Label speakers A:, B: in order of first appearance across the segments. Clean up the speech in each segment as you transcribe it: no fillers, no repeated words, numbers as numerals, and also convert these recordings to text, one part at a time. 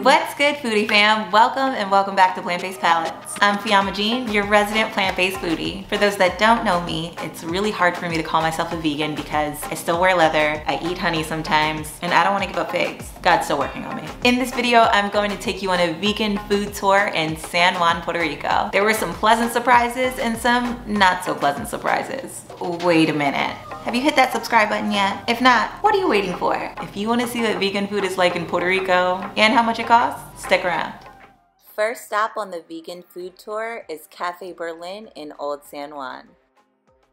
A: What's good, foodie fam? Welcome and welcome back to Plant-Based Palates. I'm Fiamma Jean, your resident plant-based foodie. For those that don't know me, it's really hard for me to call myself a vegan because I still wear leather, I eat honey sometimes, and I don't want to give up figs. God's still working on me. In this video, I'm going to take you on a vegan food tour in San Juan, Puerto Rico. There were some pleasant surprises and some not so pleasant surprises. Wait a minute. Have you hit that subscribe button yet? If not, what are you waiting for? If you want to see what vegan food is like in Puerto Rico and how much it costs, stick around. First stop on the vegan food tour is Cafe Berlin in Old San Juan.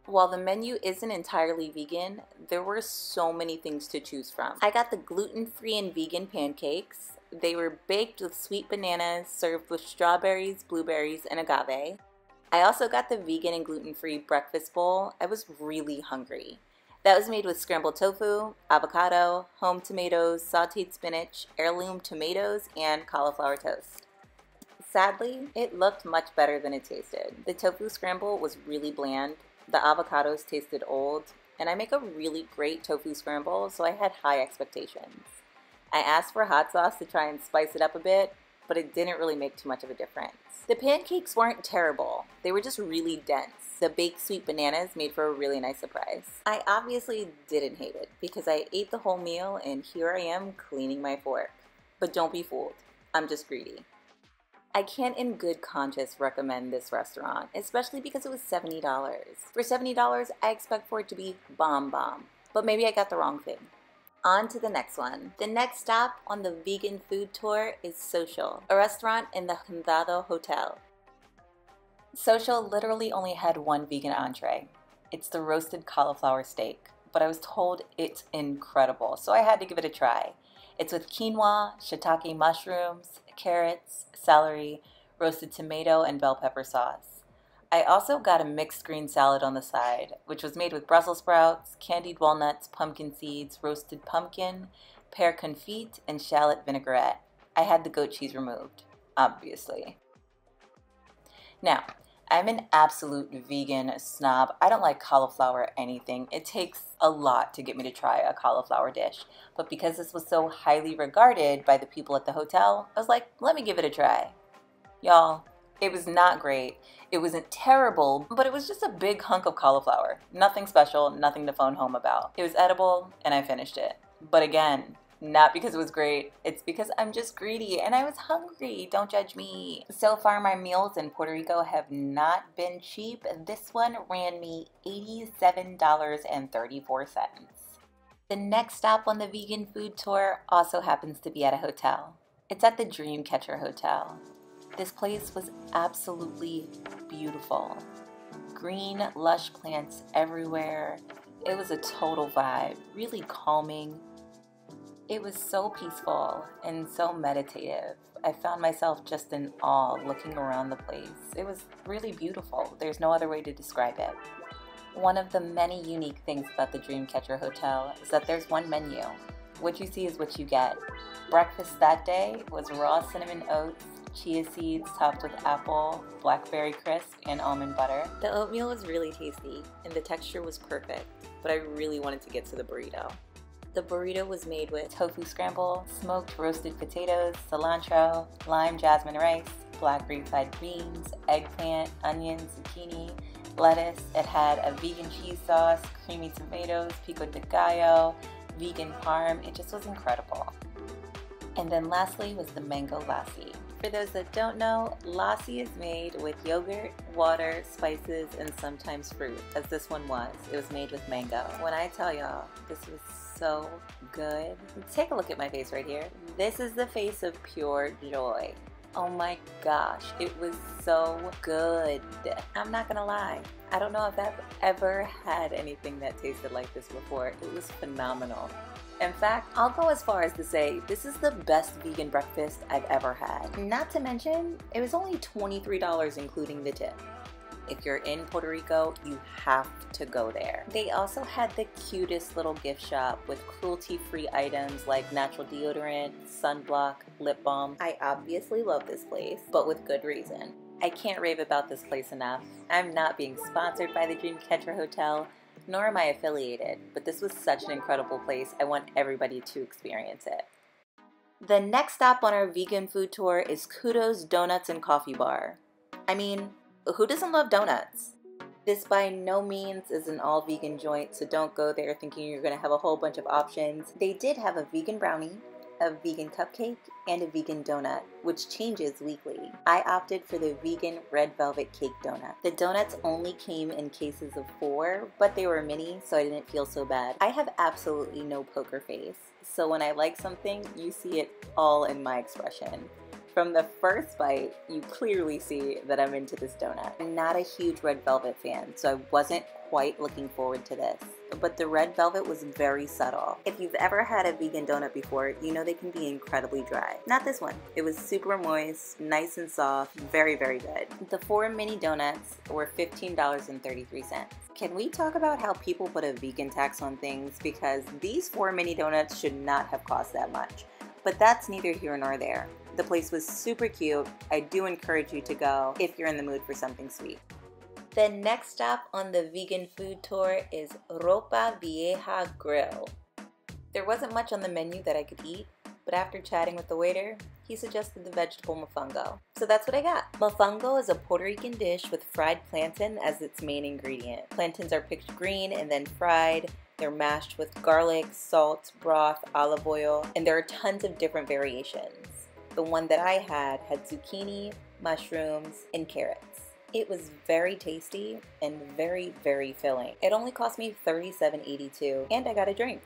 A: While the menu isn't entirely vegan, there were so many things to choose from. I got the gluten-free and vegan pancakes. They were baked with sweet bananas, served with strawberries, blueberries, and agave. I also got the vegan and gluten-free breakfast bowl. I was really hungry. That was made with scrambled tofu, avocado, home tomatoes, sauteed spinach, heirloom tomatoes, and cauliflower toast. Sadly, it looked much better than it tasted. The tofu scramble was really bland, the avocados tasted old, and I make a really great tofu scramble, so I had high expectations. I asked for hot sauce to try and spice it up a bit, but it didn't really make too much of a difference. The pancakes weren't terrible, they were just really dense. The baked sweet bananas made for a really nice surprise. I obviously didn't hate it because I ate the whole meal and here I am cleaning my fork. But don't be fooled, I'm just greedy. I can't in good conscience recommend this restaurant, especially because it was $70. For $70, I expect for it to be bomb, but maybe I got the wrong thing. On to the next one. The next stop on the vegan food tour is Social, a restaurant in the Kudough Hotel. Social literally only had one vegan entree. It's the roasted cauliflower steak, but I was told it's incredible, so I had to give it a try. It's with quinoa, shiitake mushrooms, carrots, celery, roasted tomato, and bell pepper sauce. I also got a mixed green salad on the side, which was made with Brussels sprouts, candied walnuts, pumpkin seeds, roasted pumpkin, pear confit, and shallot vinaigrette. I had the goat cheese removed, obviously. Now, I'm an absolute vegan snob. I don't like cauliflower or anything. It takes a lot to get me to try a cauliflower dish. But because this was so highly regarded by the people at the hotel, I was like, let me give it a try. Y'all, it was not great. It wasn't terrible, but it was just a big hunk of cauliflower. Nothing special, nothing to phone home about. It was edible, and I finished it. But again, not because it was great, it's because I'm just greedy and I was hungry. Don't judge me. So far, my meals in Puerto Rico have not been cheap. This one ran me $87.34. The next stop on the vegan food tour also happens to be at a hotel. It's at the Dreamcatcher Hotel. This place was absolutely beautiful. Green, lush plants everywhere. It was a total vibe, really calming. It was so peaceful and so meditative. I found myself just in awe looking around the place. It was really beautiful. There's no other way to describe it. One of the many unique things about the Dreamcatcher Hotel is that there's one menu. What you see is what you get. Breakfast that day was raw cinnamon oats, chia seeds topped with apple, blackberry crisp, and almond butter. The oatmeal was really tasty and the texture was perfect, but I really wanted to get to the burrito. The burrito was made with tofu scramble, smoked roasted potatoes, cilantro, lime jasmine rice, black refried beans, eggplant, onions, zucchini, lettuce. It had a vegan cheese sauce, creamy tomatoes, pico de gallo, vegan parm. It just was incredible. And then lastly was the mango lassi. For those that don't know, lassi is made with yogurt, water, spices, and sometimes fruit, as this one was. It was made with mango. When I tell y'all, this was so good. Take a look at my face right here. This is the face of pure joy. Oh my gosh, it was so good. I'm not gonna lie. I don't know if I've ever had anything that tasted like this before. It was phenomenal. In fact, I'll go as far as to say this is the best vegan breakfast I've ever had. Not to mention, it was only $23 including the tip. If you're in Puerto Rico, you have to go there. They also had the cutest little gift shop with cruelty-free items like natural deodorant, sunblock, lip balm. I obviously love this place, but with good reason. I can't rave about this place enough. I'm not being sponsored by the Dreamcatcher Hotel, nor am I affiliated, but this was such an incredible place. I want everybody to experience it. The next stop on our vegan food tour is Kudos Donuts and Coffee Bar. I mean, who doesn't love donuts? This by no means is an all-vegan joint, so don't go there thinking you're going to have a whole bunch of options. They did have a vegan brownie, a vegan cupcake, and a vegan donut, which changes weekly. I opted for the vegan red velvet cake donut. The donuts only came in cases of 4, but they were mini, so I didn't feel so bad. I have absolutely no poker face, so when I like something, you see it all in my expression. From the first bite, you clearly see that I'm into this donut. I'm not a huge red velvet fan, so I wasn't quite looking forward to this. But the red velvet was very subtle. If you've ever had a vegan donut before, you know they can be incredibly dry. Not this one. It was super moist, nice and soft, very, very good. The 4 mini donuts were $15.33. Can we talk about how people put a vegan tax on things? Because these 4 mini donuts should not have cost that much. But that's neither here nor there. The place was super cute. I do encourage you to go if you're in the mood for something sweet. The next stop on the vegan food tour is Ropa Vieja Grill. There wasn't much on the menu that I could eat, but after chatting with the waiter, he suggested the vegetable mofongo. So that's what I got. Mofongo is a Puerto Rican dish with fried plantain as its main ingredient. Plantains are picked green and then fried. They're mashed with garlic, salt, broth, olive oil, and there are tons of different variations. The one that I had zucchini, mushrooms, and carrots. It was very tasty and very, very filling. It only cost me $37.82, and I got a drink.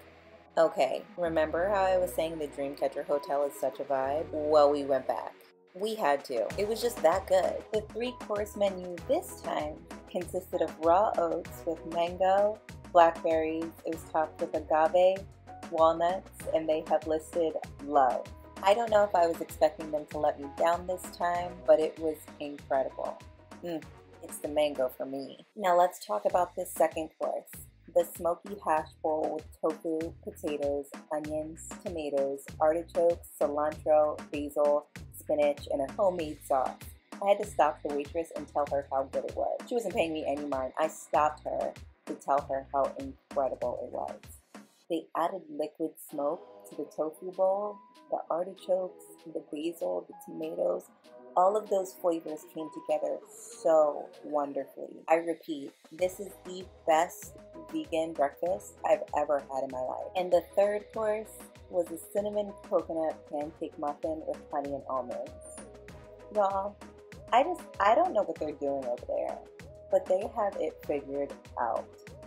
A: Okay, remember how I was saying the Dreamcatcher Hotel is such a vibe? Well, we went back. We had to. It was just that good. The 3-course menu this time consisted of raw oats with mango, blackberries. It was topped with agave, walnuts, and they have listed love. I don't know if I was expecting them to let me down this time, but it was incredible. It's the mango for me. Now let's talk about this second course. The smoky hash bowl with tofu, potatoes, onions, tomatoes, artichokes, cilantro, basil, spinach, and a homemade sauce. I had to stop the waitress and tell her how good it was. She wasn't paying me any mind. I stopped her to tell her how incredible it was. They added liquid smoke to the tofu bowl, the artichokes, the basil, the tomatoes. All of those flavors came together so wonderfully. I repeat, this is the best vegan breakfast I've ever had in my life. And the third course was a cinnamon coconut pancake muffin with honey and almonds. Y'all, I don't know what they're doing over there, but they have it figured out.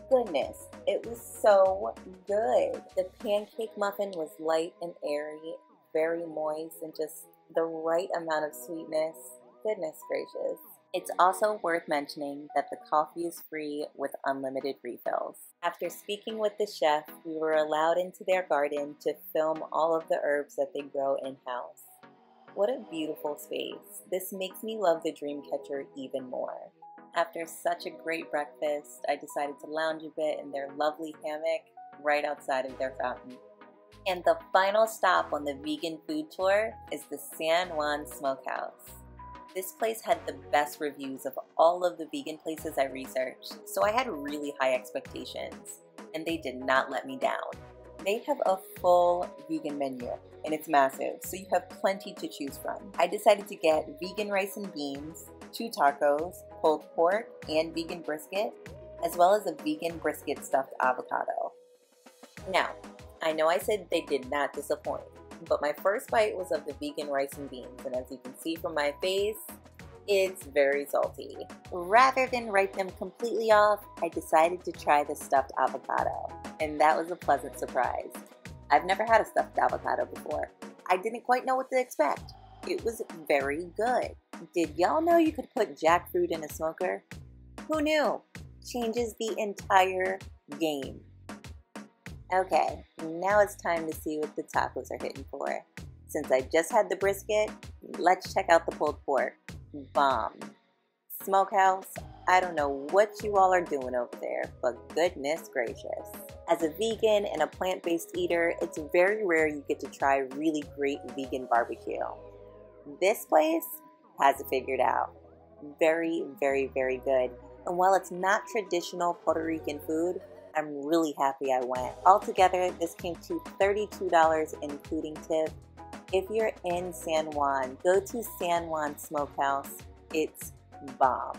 A: Goodness, it was so good. The pancake muffin was light and airy, very moist, and just the right amount of sweetness. Goodness gracious. It's also worth mentioning that the coffee is free with unlimited refills. After speaking with the chef, we were allowed into their garden to film all of the herbs that they grow in-house. What a beautiful space. This makes me love the Dreamcatcher even more. After such a great breakfast, I decided to lounge a bit in their lovely hammock right outside of their fountain. And the final stop on the vegan food tour is the San Juan Smokehouse. This place had the best reviews of all of the vegan places I researched, so I had really high expectations, and they did not let me down. They have a full vegan menu, and it's massive, so you have plenty to choose from. I decided to get vegan rice and beans, 2 tacos, pulled pork, and vegan brisket, as well as a vegan brisket stuffed avocado. Now, I know I said they did not disappoint, but my first bite was of the vegan rice and beans, and as you can see from my face, it's very salty. Rather than write them completely off, I decided to try the stuffed avocado, and that was a pleasant surprise. I've never had a stuffed avocado before. I didn't quite know what to expect. It was very good. Did y'all know you could put jackfruit in a smoker? Who knew? Changes the entire game. Okay, now it's time to see what the tacos are hitting for. Since I just had the brisket, let's check out the pulled pork. Bomb. Smokehouse, I don't know what you all are doing over there, but goodness gracious. As a vegan and a plant-based eater, it's very rare you get to try really great vegan barbecue. This place has it figured out. Very, very, very good. And while it's not traditional Puerto Rican food, I'm really happy I went. Altogether, this came to $32 including tip. If you're in San Juan, go to San Juan Smokehouse. It's bomb.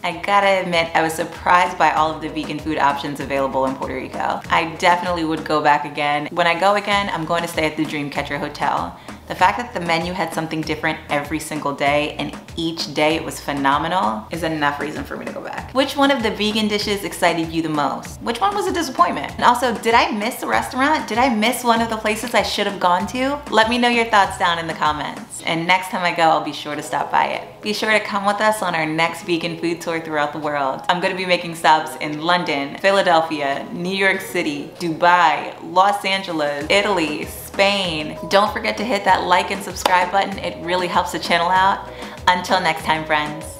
A: I gotta admit, I was surprised by all of the vegan food options available in Puerto Rico. I definitely would go back again. When I go again, I'm going to stay at the Dreamcatcher Hotel. The fact that the menu had something different every single day and each day it was phenomenal is enough reason for me to go back. Which one of the vegan dishes excited you the most? Which one was a disappointment? And also, did I miss a restaurant? Did I miss one of the places I should have gone to? Let me know your thoughts down in the comments. And next time I go, I'll be sure to stop by it. Be sure to come with us on our next vegan food tour throughout the world. I'm gonna be making stops in London, Philadelphia, New York City, Dubai, Los Angeles, Italy, Spain. Don't forget to hit that like and subscribe button. It really helps the channel out. Until next time, friends.